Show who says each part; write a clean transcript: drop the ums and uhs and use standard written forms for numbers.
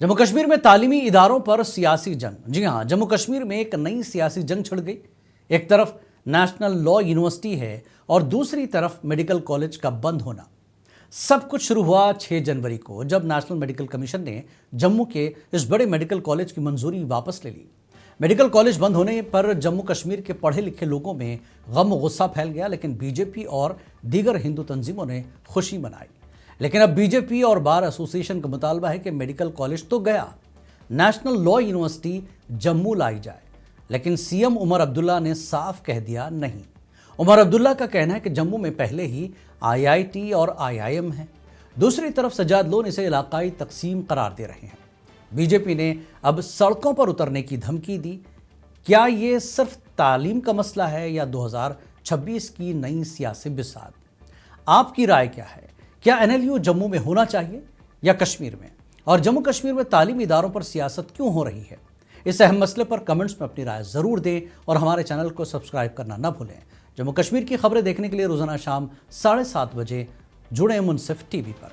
Speaker 1: जम्मू कश्मीर में तालीमी इदारों पर सियासी जंग। जी हाँ, जम्मू कश्मीर में एक नई सियासी जंग छिड़ गई। एक तरफ नेशनल लॉ यूनिवर्सिटी है और दूसरी तरफ मेडिकल कॉलेज का बंद होना। सब कुछ शुरू हुआ 6 जनवरी को, जब नेशनल मेडिकल कमीशन ने जम्मू के इस बड़े मेडिकल कॉलेज की मंजूरी वापस ले ली। मेडिकल कॉलेज बंद होने पर जम्मू कश्मीर के पढ़े लिखे लोगों में गम गुस्सा फैल गया, लेकिन बीजेपी और दीगर हिंदू तंजीमों ने खुशी मनाई। लेकिन अब बीजेपी और बार एसोसिएशन का मुतालबा है कि मेडिकल कॉलेज तो गया, नेशनल लॉ यूनिवर्सिटी जम्मू लाई जाए। लेकिन सीएम उमर अब्दुल्ला ने साफ कह दिया नहीं। उमर अब्दुल्ला का कहना है कि जम्मू में पहले ही आईआईटी और आईआईएम है। दूसरी तरफ सजाद लोन इसे इलाकाई तकसीम करार दे रहे हैं। बीजेपी ने अब सड़कों पर उतरने की धमकी दी। क्या ये सिर्फ तालीम का मसला है या 2026 की नई सियासी बिसात? आपकी राय क्या है? क्या एनएलयू जम्मू में होना चाहिए या कश्मीर में? और जम्मू कश्मीर में तालीमी इदारों पर सियासत क्यों हो रही है? इस अहम मसले पर कमेंट्स में अपनी राय जरूर दें और हमारे चैनल को सब्सक्राइब करना न भूलें। जम्मू कश्मीर की खबरें देखने के लिए रोजाना शाम 7:30 बजे जुड़े मुनसिफ टीवी पर।